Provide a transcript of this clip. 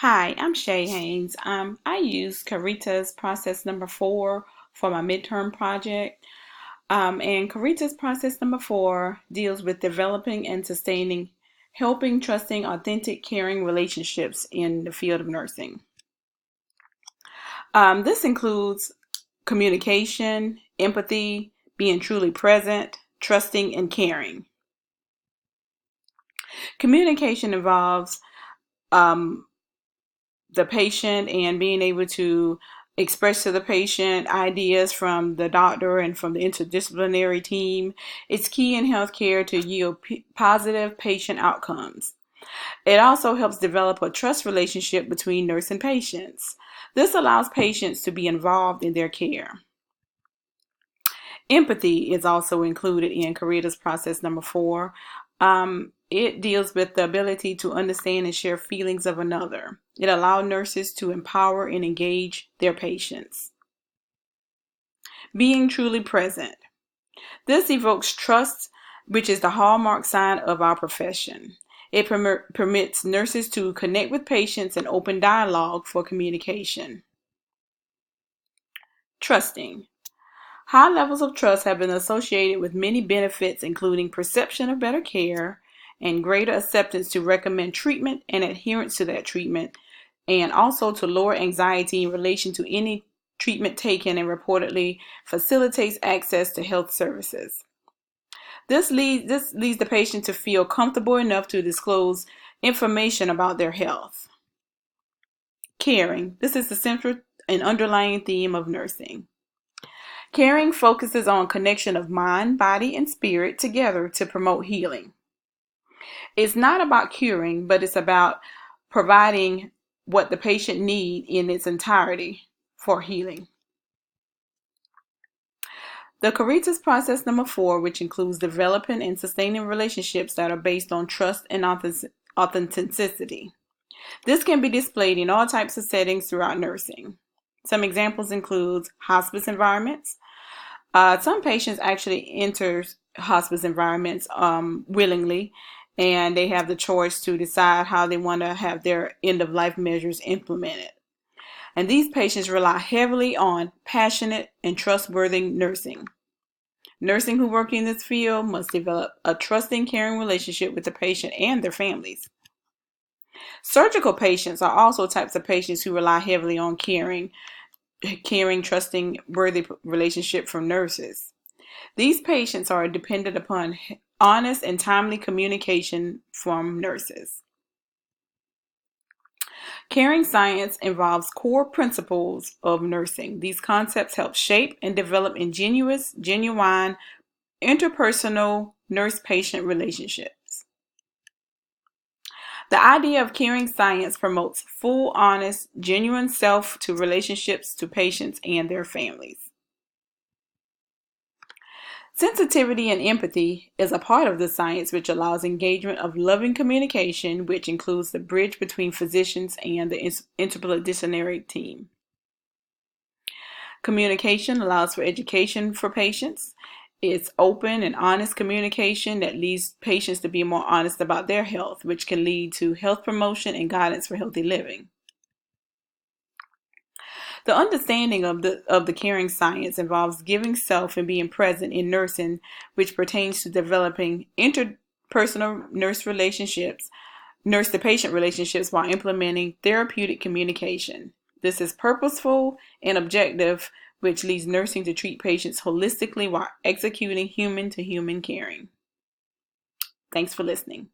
Hi, I'm Shay Haynes. I use Carita's process number 4 for my midterm project. And Carita's process number 4 deals with developing and sustaining, helping, trusting, authentic, caring relationships in the field of nursing. This includes communication, empathy, being truly present, trusting, and caring. Communication involves um, the patient and being able to express to the patient ideas from the doctor and from the interdisciplinary team. It's key in healthcare to yield positive patient outcomes. It also helps develop a trust relationship between nurse and patients. This allows patients to be involved in their care. Empathy is also included in Carita's process number 4. It deals with the ability to understand and share feelings of another. It allows nurses to empower and engage their patients. Being truly present. This evokes trust, which is the hallmark sign of our profession. It permits nurses to connect with patients and open dialogue for communication. Trusting. High levels of trust have been associated with many benefits, including perception of better care and greater acceptance to recommend treatment and adherence to that treatment, and also to lower anxiety in relation to any treatment taken and reportedly facilitates access to health services. This leads the patient to feel comfortable enough to disclose information about their health. Caring. This is the central and underlying theme of nursing. Caring focuses on connection of mind, body, and spirit together to promote healing. It's not about curing, but it's about providing what the patient needs in its entirety for healing. The Caritas process number 4, which includes developing and sustaining relationships that are based on trust and authenticity. This can be displayed in all types of settings throughout nursing. Some examples include hospice environments. Some patients actually enter hospice environments willingly, and they have the choice to decide how they want to have their end-of-life measures implemented. And these patients rely heavily on passionate and trustworthy nursing. Nursing who work in this field must develop a trusting, caring relationship with the patient and their families. Surgical patients are also types of patients who rely heavily on caring, trusting, worthy relationship from nurses. These patients are dependent upon honest and timely communication from nurses. Caring science involves core principles of nursing. These concepts help shape and develop genuine interpersonal nurse-patient relationships. The idea of caring science promotes full, honest, genuine self to relationships to patients and their families. Sensitivity and empathy is a part of the science which allows engagement of loving communication, which includes the bridge between physicians and the interdisciplinary team. Communication allows for education for patients. It's open and honest communication that leads patients to be more honest about their health, which can lead to health promotion and guidance for healthy living. The understanding of the caring science involves giving self and being present in nursing, which pertains to developing interpersonal nurse to patient relationships while implementing therapeutic communication. This is purposeful and objective, which leads nursing to treat patients holistically while executing human to human caring. Thanks for listening.